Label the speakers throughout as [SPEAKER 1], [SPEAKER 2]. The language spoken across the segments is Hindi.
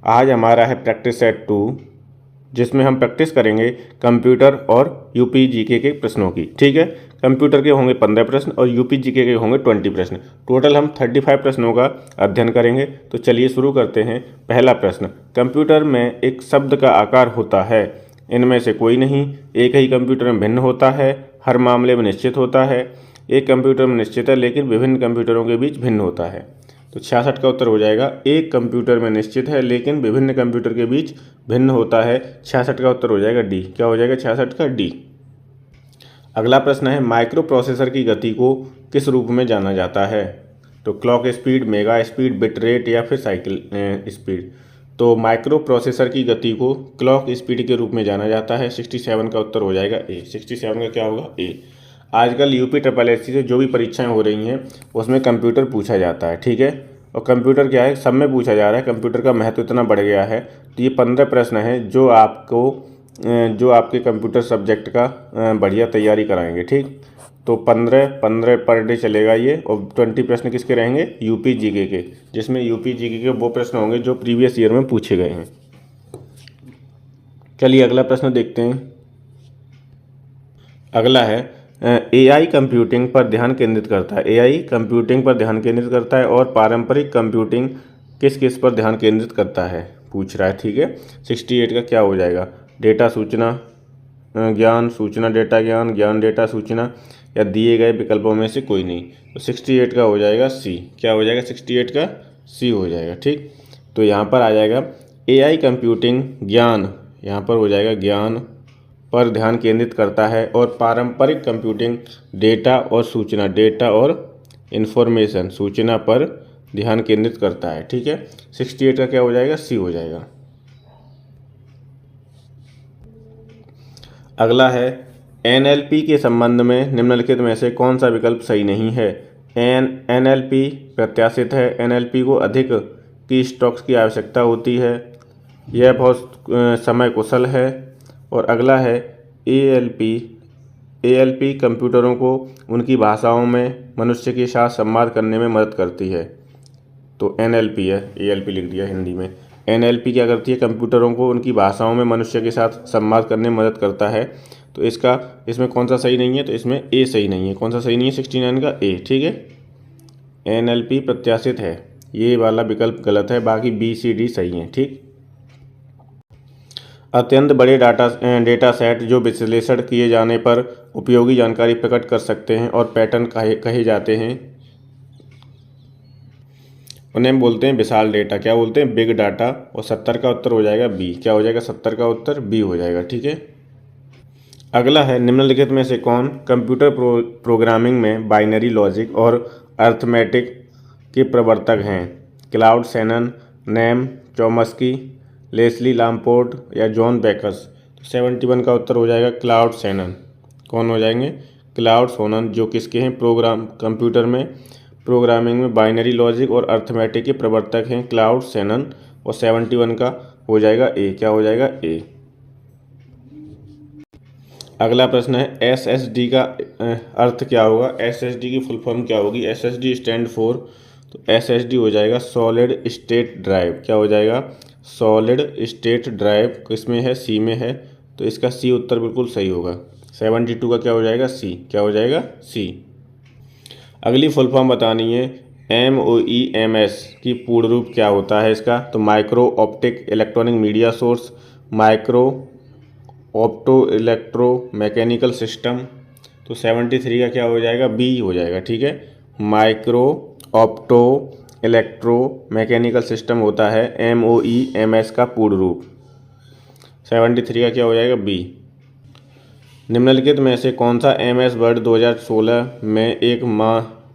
[SPEAKER 1] आज हमारा है प्रैक्टिस सेट 2, जिसमें हम प्रैक्टिस करेंगे कंप्यूटर और यूपी जीके के प्रश्नों की। ठीक है, कंप्यूटर के होंगे 15 प्रश्न और यूपी जीके के होंगे 20 प्रश्न। टोटल हम 35 प्रश्नों का अध्ययन करेंगे। तो चलिए शुरू करते हैं। पहला प्रश्न, कंप्यूटर में एक शब्द का आकार होता है, इनमें से कोई नहीं। एक ही कंप्यूटर में भिन्न होता है, हर मामले में निश्चित होता है। एक कंप्यूटर में निश्चित है लेकिन विभिन्न कंप्यूटरों के बीच भिन्न होता है। तो 66 का उत्तर हो जाएगा एक कंप्यूटर में निश्चित है लेकिन विभिन्न कंप्यूटर के बीच भिन्न होता है। 66 का उत्तर हो जाएगा डी। क्या हो जाएगा 66 का? डी। अगला प्रश्न है, माइक्रो प्रोसेसर की गति को किस रूप में जाना जाता है? तो clock speed, mega speed, bit rate या फिर साइकिल स्पीड। तो माइक्रो प्रोसेसर की गति को क्लॉक स्पीड के रूप में जाना जाता है। 67 का उत्तर हो जाएगा ए। 67 का क्या होगा? ए। आजकल यूपी SSSC से जो भी परीक्षाएं हो रही हैं उसमें कंप्यूटर पूछा जाता है। ठीक है, और कंप्यूटर क्या है, सब में पूछा जा रहा है। कंप्यूटर का महत्व इतना बढ़ गया है। तो ये 15 प्रश्न हैं जो आपके कंप्यूटर सब्जेक्ट का बढ़िया तैयारी कराएंगे। ठीक, तो 15 पर डे चलेगा ये, और 20 प्रश्न किसके रहेंगे? यूपी जीके के, जिसमें यूपी जीके के वो प्रश्न होंगे जो प्रीवियस ईयर में पूछे गए हैं। चलिए अगला प्रश्न देखते हैं। अगला है, एआई कंप्यूटिंग पर ध्यान केंद्रित करता है। एआई कंप्यूटिंग पर ध्यान केंद्रित करता है और पारंपरिक कंप्यूटिंग किस किस पर ध्यान केंद्रित करता है, पूछ रहा है। ठीक है, 68 का क्या हो जाएगा? डेटा सूचना ज्ञान, सूचना डेटा ज्ञान, ज्ञान डेटा सूचना, या दिए गए विकल्पों में से कोई नहीं। तो 68 का हो जाएगा सी। क्या हो जाएगा? 68 का सी हो जाएगा। ठीक, तो यहाँ पर आ जाएगा एआई कंप्यूटिंग ज्ञान, यहाँ पर हो जाएगा ज्ञान पर ध्यान केंद्रित करता है, और पारंपरिक कंप्यूटिंग डेटा और सूचना, डेटा और इंफॉर्मेशन, सूचना पर ध्यान केंद्रित करता है। ठीक है, 68 का क्या हो जाएगा? सी हो जाएगा। अगला है, एनएलपी के संबंध में निम्नलिखित में से कौन सा विकल्प सही नहीं है? एनएलपी प्रत्याशित है, एनएलपी को अधिक की स्टॉक्स की आवश्यकता होती है, यह बहुत समय कुशल है, और अगला है एएलपी कंप्यूटरों को उनकी भाषाओं में मनुष्य के साथ संवाद करने में मदद करती है। तो एनएलपी है, एएलपी लिख दिया हिंदी में। एनएलपी क्या करती है? कंप्यूटरों को उनकी भाषाओं में मनुष्य के साथ संवाद करने में मदद करता है। तो इसमें कौन सा सही नहीं है? तो इसमें ए सही नहीं है। कौन सा सही नहीं है? 69 का ए। ठीक है, एनएलपी प्रत्याशित है, ये वाला विकल्प गलत है, बाकी बी सी डी सही है। ठीक, अत्यंत बड़े डेटा सेट जो विश्लेषण किए जाने पर उपयोगी जानकारी प्रकट कर सकते हैं और पैटर्न कहे जाते हैं, उन्हें बोलते हैं विशाल डेटा। क्या बोलते हैं? Big data. और 70 का उत्तर हो जाएगा बी। क्या हो जाएगा? 70 का उत्तर बी हो जाएगा। ठीक है, अगला है, निम्नलिखित में से कौन कंप्यूटर प्रोग्रामिंग में बाइनरी लॉजिक और अर्थमेटिक के प्रवर्तक हैं? Claude Shannon, Noam Chomsky, Leslie Lamport या जॉन बेकस। तो 71 का उत्तर हो जाएगा क्लाउड शैनन। कौन हो जाएंगे? क्लाउड शैनन, जो किसके हैं? कंप्यूटर में प्रोग्रामिंग में बाइनरी लॉजिक और अर्थमेटिक के प्रवर्तक हैं, क्लाउड शैनन। और 71 का हो जाएगा ए। क्या हो जाएगा? ए। अगला प्रश्न है, एसएसडी का अर्थ क्या होगा? एसएसडी की फुल फॉर्म क्या होगी? एसएसडी स्टैंड फॉर, तो एसएसडी हो जाएगा सॉलिड स्टेट ड्राइव। क्या हो जाएगा? Solid state drive. किसमें है? सी में है, तो इसका सी उत्तर बिल्कुल सही होगा। 72 का क्या हो जाएगा? सी। क्या हो जाएगा? सी। अगली फुल फॉर्म बतानी है, MOEMS की पूर्ण रूप क्या होता है इसका? तो micro optic electronic media source, micro opto electro mechanical system. तो 73 का क्या हो जाएगा? बी हो जाएगा। ठीक है, micro opto electro mechanical system होता है MOEMS का पूर्ण रूप। 73 का क्या हो जाएगा? बी। निम्नलिखित में से कौन सा MS वर्ड 2016 में एक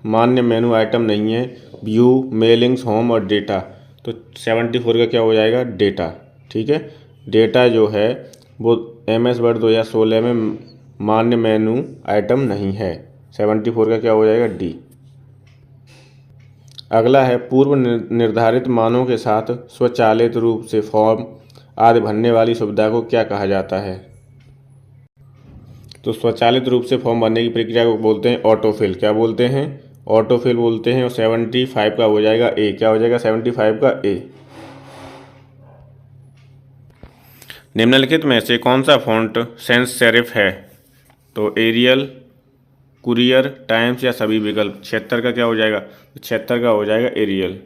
[SPEAKER 1] मान्य मेनू आइटम नहीं है? व्यू, मेलिंग्स, होम और डेटा। तो 74 का क्या हो जाएगा? डेटा। ठीक है, डेटा जो है वो MS वर्ड 2016 में मान्य मेनू आइटम नहीं है। 74 का क्या हो जाएगा? डी। अगला है, पूर्व निर्धारित मानों के साथ स्वचालित रूप से फॉर्म आदि भरने वाली सुविधा को क्या कहा जाता है? तो स्वचालित रूप से फॉर्म भरने की प्रक्रिया को बोलते हैं ऑटोफिल। क्या बोलते हैं? ऑटोफिल बोलते हैं। और 75 का हो जाएगा ए। क्या हो जाएगा? 75 का ए। निम्नलिखित में से कौन सा फ़ॉन्ट सैंस सेरिफ है? तो एरियल, कुरियर, टाइम्स या सभी विकल्प। 76 का क्या हो जाएगा? 76 का हो जाएगा एरियल।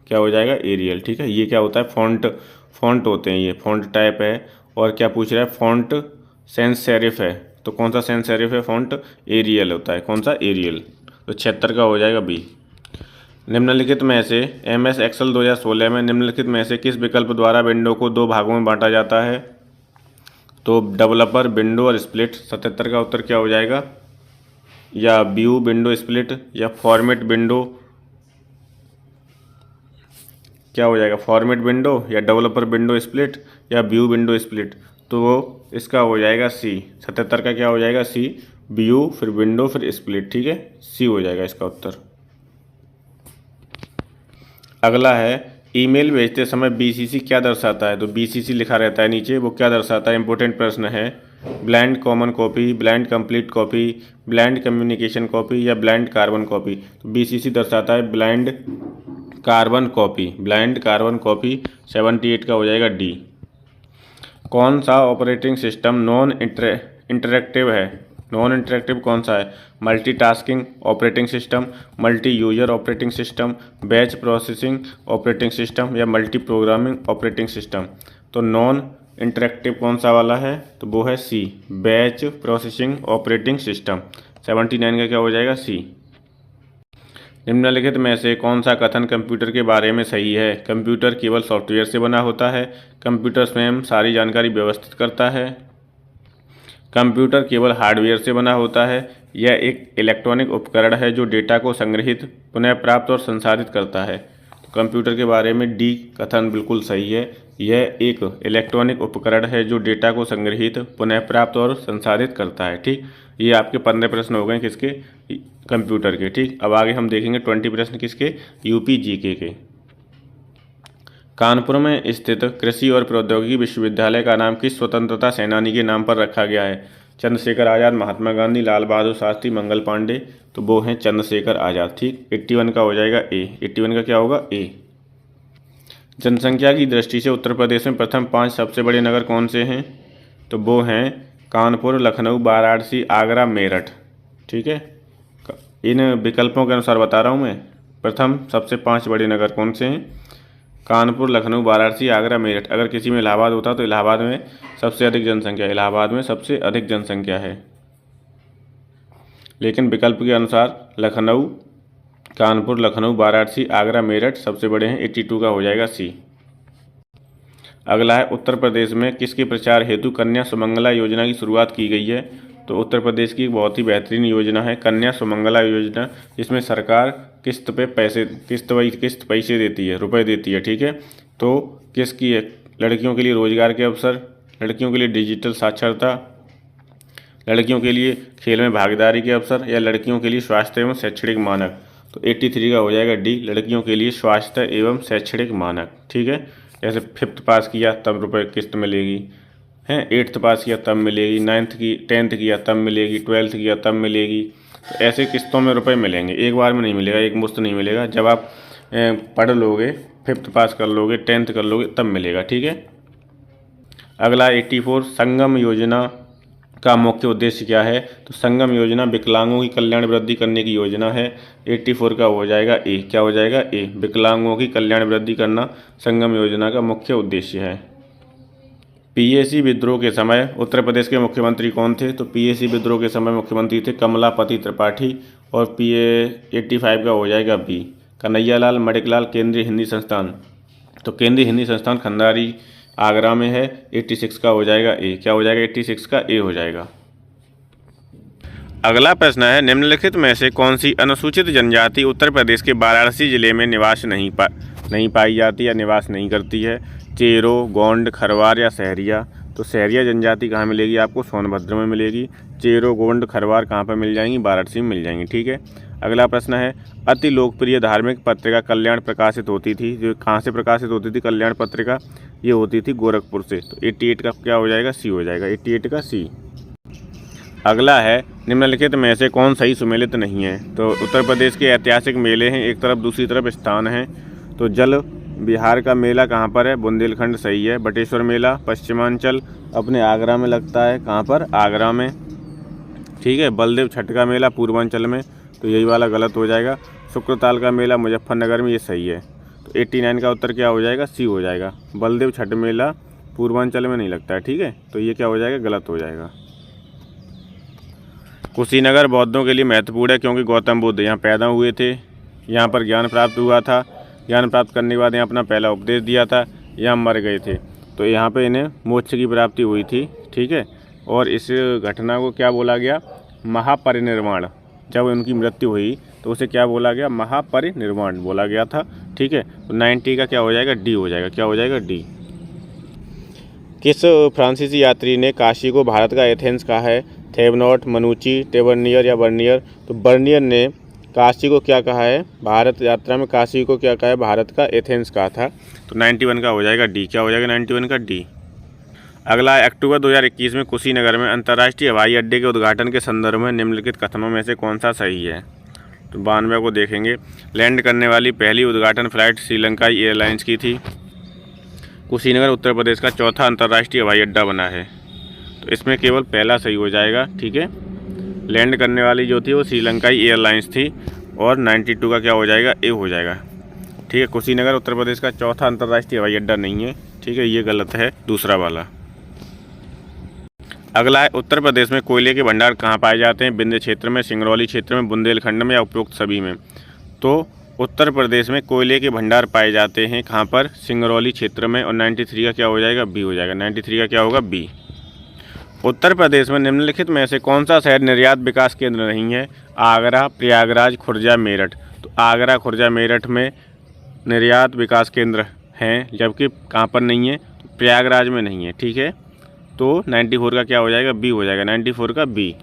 [SPEAKER 1] क्या हो जाएगा? एरियल। ठीक है, ये क्या होता है? फ़ॉन्ट होते हैं, ये फ़ॉन्ट टाइप है। और क्या पूछ रहा है? फ़ॉन्ट सैंस सेरिफ है, तो कौन सा सैंस सेरिफ है? फ़ॉन्ट एरियल होता है। कौन सा? एरियल। तो 76 का हो जाएगा बी। निम्नलिखित में से MS एक्सेल 2016 में निम्नलिखित में से किस विकल्प द्वारा विंडो को 2 भागों में बांटा जाता है? तो डेवलपर, विंडो और स्प्लिट। 77 का उत्तर क्या हो जाएगा? या व्यू विंडो स्प्लिट या फॉर्मेट विंडो, क्या हो जाएगा? फॉर्मेट विंडो या डेवलपर विंडो स्प्लिट या व्यू विंडो स्प्लिट। तो वो इसका हो जाएगा सी। 77 का क्या हो जाएगा? सी। व्यू फिर विंडो फिर स्प्लिट। ठीक है, सी हो जाएगा इसका उत्तर। अगला है ईमेल भेजते समय BCC क्या दर्शाता है? तो BCC लिखा रहता है नीचे, वो क्या दर्शाता है? इंपॉर्टेंट प्रश्न है। Blind common copy, blind complete copy, blind communication copy या ब्लाइंड कार्बन कॉपी। तो BCC दर्शाता है blind carbon copy. Blind carbon copy. 78 का हो जाएगा डी। कौन सा ऑपरेटिंग सिस्टम नॉन इंटरेक्टिव है? नॉन इंटरेक्टिव कौन सा है? Multitasking operating system, multi user operating system, batch processing operating system या मल्टी प्रोग्रामिंग ऑपरेटिंग सिस्टम। तो नॉन इंटरेक्टिव कौन सा वाला है? तो वो है सी, बैच प्रोसेसिंग ऑपरेटिंग सिस्टम। 79 का क्या हो जाएगा? सी। निम्नलिखित में से कौन सा कथन कंप्यूटर के बारे में सही है? कंप्यूटर केवल सॉफ्टवेयर से बना होता है, कंप्यूटर स्वयं सारी जानकारी व्यवस्थित करता है, कंप्यूटर केवल हार्डवेयर से बना होता है, यह एक इलेक्ट्रॉनिक उपकरण है जो डेटा को संग्रहित, पुनः प्राप्त और संसाधित करता है। तो कंप्यूटर के बारे में डी कथन बिल्कुल सही है। यह एक इलेक्ट्रॉनिक उपकरण है जो डेटा को संग्रहित, पुनः प्राप्त और संसाधित करता है। ठीक, ये आपके 15 प्रश्न हो गए किसके? कंप्यूटर के। ठीक, अब आगे हम देखेंगे 20 प्रश्न किसके? यूपी जीके के। कानपुर में स्थित कृषि और प्रौद्योगिकी विश्वविद्यालय का नाम किस स्वतंत्रता सेनानी के नाम पर रखा गया है? चंद्रशेखर आज़ाद, महात्मा गांधी, लाल बहादुर शास्त्री, मंगल पांडे। तो वो हैं चंद्रशेखर आज़ाद। ठीक, 81 का हो जाएगा ए। 81 का क्या होगा? ए। जनसंख्या की दृष्टि से उत्तर प्रदेश में प्रथम 5 सबसे बड़े नगर कौन से हैं? तो वो हैं कानपुर, लखनऊ, वाराणसी, आगरा, मेरठ। ठीक है, इन विकल्पों के अनुसार बता रहा हूँ मैं। प्रथम सबसे 5 बड़े नगर कौन से हैं? कानपुर, लखनऊ, वाराणसी, आगरा, मेरठ। अगर किसी में इलाहाबाद होता तो इलाहाबाद में सबसे अधिक जनसंख्या, इलाहाबाद में सबसे अधिक जनसंख्या है, लेकिन विकल्प के अनुसार लखनऊ, कानपुर, लखनऊ, वाराणसी, आगरा, मेरठ सबसे बड़े हैं। 82 का हो जाएगा सी। अगला है उत्तर प्रदेश में किसके प्रचार हेतु कन्या सुमंगला योजना की शुरुआत की गई है? तो उत्तर प्रदेश की बहुत ही बेहतरीन योजना है कन्या सुमंगला योजना, जिसमें सरकार किस्त पैसे देती है, रुपए देती है। ठीक है, तो किसकी है? लड़कियों के लिए रोजगार के अवसर, लड़कियों के लिए डिजिटल साक्षरता, लड़कियों के लिए खेल में भागीदारी के अवसर या लड़कियों के लिए स्वास्थ्य एवं शैक्षणिक मानक। तो 83 का हो जाएगा डी, लड़कियों के लिए स्वास्थ्य एवं शैक्षणिक मानक। ठीक है, जैसे 5th पास किया तब रुपए किस्त मिलेगी, हैं 8th पास किया तब मिलेगी, 10th किया तब मिलेगी, 12th किया तब मिलेगी। तो ऐसे किस्तों में रुपए मिलेंगे, एक बार में नहीं मिलेगा, एक मुश्त नहीं मिलेगा। जब आप पढ़ लोगे, 5th पास कर लोगे, 10th कर लोगे तब मिलेगा। ठीक है, अगला 84 संगम योजना का मुख्य उद्देश्य क्या है? तो संगम योजना विकलांगों की कल्याण वृद्धि करने की योजना है। 84 का हो जाएगा ए। क्या हो जाएगा? ए, विकलांगों की कल्याण वृद्धि करना संगम योजना का मुख्य उद्देश्य है। PAC विद्रोह के समय उत्तर प्रदेश के मुख्यमंत्री कौन थे? तो PAC विद्रोह के समय मुख्यमंत्री थे कमलापति त्रिपाठी। और 85 का हो जाएगा बी, कन्हैयालाल मणिकलाल केंद्रीय हिंदी संस्थान। तो केंद्रीय हिंदी संस्थान खंडारी आगरा में है। 86 का हो जाएगा ए। क्या हो जाएगा? 86 का ए हो जाएगा। अगला प्रश्न है निम्नलिखित में से कौन सी अनुसूचित जनजाति उत्तर प्रदेश के वाराणसी जिले में निवास नहीं पाई जाती या निवास नहीं करती है? चेरो, गोंड, खरवार या सहरिया। तो सहरिया जनजाति कहाँ मिलेगी आपको? सोनभद्र में मिलेगी। चेरो, गोंड, खरवार कहाँ पर मिल जाएंगी? वाराणसी में मिल जाएंगी। ठीक है, अगला प्रश्न है अति लोकप्रिय धार्मिक पत्रिका कल्याण प्रकाशित होती थी, जो कहाँ से प्रकाशित होती थी कल्याण पत्रिका? ये होती थी गोरखपुर से। तो 88 का क्या हो जाएगा? सी हो जाएगा। 88 का सी। अगला है निम्नलिखित में से कौन सही सुमेलित नहीं है? तो उत्तर प्रदेश के ऐतिहासिक मेले हैं एक तरफ, दूसरी तरफ स्थान हैं। तो जल बिहार का मेला कहाँ पर है? बुंदेलखंड सही है। बटेश्वर मेला पश्चिमांचल अपने आगरा में लगता है। कहाँ पर? आगरा में, ठीक है। बलदेव छठ का मेला पूर्वांचल में, तो यही वाला गलत हो जाएगा। शुक्रताल का मेला मुजफ्फरनगर में, ये सही है। तो 89 का उत्तर क्या हो जाएगा? सी हो जाएगा। बलदेव छठ मेला पूर्वांचल में नहीं लगता है, ठीक है। तो ये क्या हो जाएगा? गलत हो जाएगा। कुशीनगर बौद्धों के लिए महत्वपूर्ण है क्योंकि गौतम बुद्ध यहाँ पैदा हुए थे, यहाँ पर ज्ञान प्राप्त हुआ था, ज्ञान प्राप्त करने के बाद यहाँ अपना पहला उपदेश दिया था, यहाँ मर गए थे, तो यहाँ पे इन्हें मोक्ष की प्राप्ति हुई थी, ठीक है। और इस घटना को क्या बोला गया? महापरिनिर्वाण। जब उनकी मृत्यु हुई तो उसे क्या बोला गया? महापरिनिर्वाण बोला गया था, ठीक है। तो 90 का क्या हो जाएगा? डी हो जाएगा। क्या हो जाएगा? डी। किस फ्रांसीसी यात्री ने काशी को भारत का एथेंस कहा है? थेवनॉट, मनुची, टेबर्नियर या बर्नियर? तो बर्नियर ने काशी को क्या कहा है? भारत यात्रा में काशी को क्या कहा है? भारत का एथेंस कहा था। तो 91 का हो जाएगा डी। क्या हो जाएगा? 91 का डी। अगला है, अक्टूबर 2021 में कुशीनगर में अंतर्राष्ट्रीय हवाई अड्डे के उद्घाटन के संदर्भ में निम्नलिखित कथनों में से कौन सा सही है? तो 92 को देखेंगे। लैंड करने वाली पहली उद्घाटन फ्लाइट श्रीलंकाई एयरलाइंस की थी। कुशीनगर उत्तर प्रदेश का चौथा अंतर्राष्ट्रीय हवाई अड्डा बना है, तो इसमें केवल पहला सही हो जाएगा, ठीक है। लैंड करने वाली जो थी वो श्रीलंकाई एयरलाइंस थी। और 92 का क्या हो जाएगा? ए हो जाएगा, ठीक है। कुशीनगर उत्तर प्रदेश का चौथा अंतर्राष्ट्रीय हवाई अड्डा नहीं है, ठीक है, ये गलत है, दूसरा वाला। अगला है, उत्तर प्रदेश में कोयले के भंडार कहाँ पाए जाते हैं? विंध्य क्षेत्र में, सिंगरौली क्षेत्र में, बुंदेलखंड में या उपरोक्त सभी में? तो उत्तर प्रदेश में कोयले के भंडार पाए जाते हैं कहाँ पर? सिंगरौली क्षेत्र में। और 93 का क्या हो जाएगा? बी हो जाएगा। 93 का क्या होगा? बी। उत्तर प्रदेश में निम्नलिखित में से कौन सा शहर निर्यात विकास केंद्र नहीं है? आगरा, प्रयागराज, खुर्जा, मेरठ? तो आगरा, खुर्जा, मेरठ में निर्यात विकास केंद्र हैं, जबकि कहाँ पर नहीं है? प्रयागराज में नहीं है, ठीक है। तो 94 का क्या हो जाएगा? बी हो जाएगा। 94 का बी।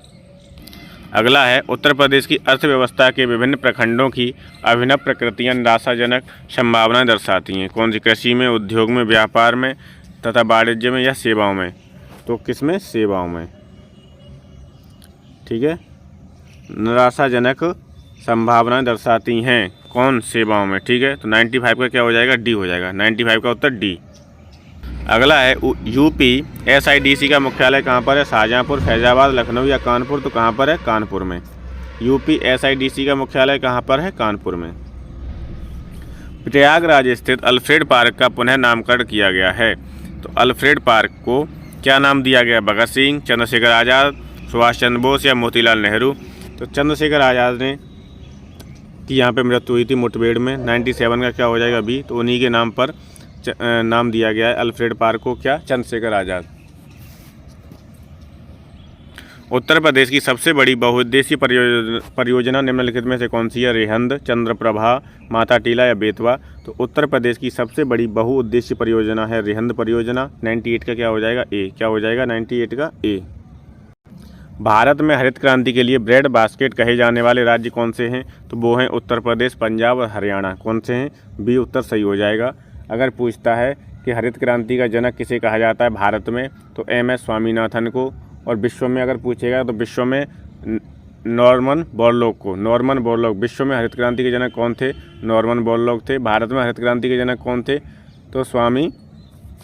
[SPEAKER 1] अगला है, उत्तर प्रदेश की अर्थव्यवस्था के विभिन्न प्रखंडों की अभिनव प्रकृतियाँ निराशाजनक संभावनाएं दर्शाती हैं। कौन सी? कृषि में, उद्योग में, व्यापार में तथा वाणिज्य में या सेवाओं में? तो किसमें? सेवाओं में, ठीक है। निराशाजनक संभावनाएं दर्शाती हैं, कौन? सेवाओं में, ठीक है। तो 95 का क्या हो जाएगा? डी हो जाएगा। 95 का उत्तर डी। अगला है, यूपी SIDC का मुख्यालय कहाँ पर है? शाहजहाँपुर, फैजाबाद, लखनऊ या कानपुर? तो कहाँ पर है? कानपुर में। यूपी SIDC का मुख्यालय कहाँ पर है? कानपुर में। प्रयागराज स्थित अल्फ्रेड पार्क का पुनः नामकरण किया गया है, तो अल्फ्रेड पार्क को क्या नाम दिया गया? भगत सिंह, चंद्रशेखर आज़ाद, सुभाष चंद्र बोस या मोतीलाल नेहरू? तो चंद्रशेखर आज़ाद ने की यहाँ पे मृत्यु हुई थी मुठभेड़ में। 97 का क्या हो जाएगा? बी। तो उन्हीं के नाम पर नाम दिया गया है अल्फ्रेड पार्क को, क्या? चंद्रशेखर आज़ाद। उत्तर प्रदेश की सबसे बड़ी बहुउद्देशीय परियोजना निम्नलिखित में से कौन सी है? रिहंद, चंद्रप्रभा, माता टीला या बेतवा? तो उत्तर प्रदेश की सबसे बड़ी बहुउद्देशीय परियोजना है रिहंद परियोजना। 98 का क्या हो जाएगा? ए। क्या हो जाएगा? 98 का ए। भारत में हरित क्रांति के लिए ब्रेड बास्केट कहे जाने वाले राज्य कौन से हैं? तो वो हैं उत्तर प्रदेश, पंजाब और हरियाणा। कौन से हैं? बी उत्तर सही हो जाएगा। अगर पूछता है कि हरित क्रांति का जनक किसे कहा जाता है भारत में, तो MS स्वामीनाथन को। और विश्व में अगर पूछेगा तो विश्व में नॉर्मन बोरलॉग को। Norman Borlaug. विश्व में हरित क्रांति के जनक कौन थे? नॉर्मन बोरलॉग थे। भारत में हरित क्रांति के जनक कौन थे? तो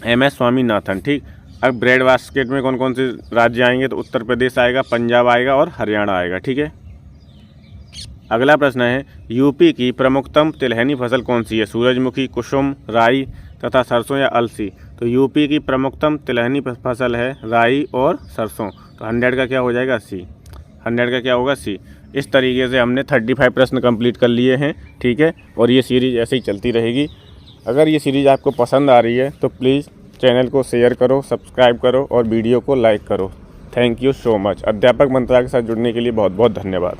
[SPEAKER 1] MS स्वामीनाथन, ठीक। अब ब्रेड बास्केट में कौन कौन से राज्य आएंगे? तो उत्तर प्रदेश आएगा, पंजाब आएगा और हरियाणा आएगा, ठीक है। अगला प्रश्न है, यूपी की प्रमुखतम तिलहनी फसल कौन सी है? सूरजमुखी, कुसुम, राई तथा सरसों या अलसी? तो यूपी की प्रमुखतम तिलहनी फसल है राई और सरसों। तो 100 का क्या हो जाएगा? सी। 100 का क्या होगा? सी। इस तरीके से हमने 35 प्रश्न कंप्लीट कर लिए हैं, ठीक है। और ये सीरीज़ ऐसे ही चलती रहेगी। अगर ये सीरीज़ आपको पसंद आ रही है तो प्लीज़ चैनल को शेयर करो, सब्सक्राइब करो और वीडियो को लाइक करो। Thank you so much. अध्यापक मंत्रा के साथ जुड़ने के लिए बहुत बहुत धन्यवाद।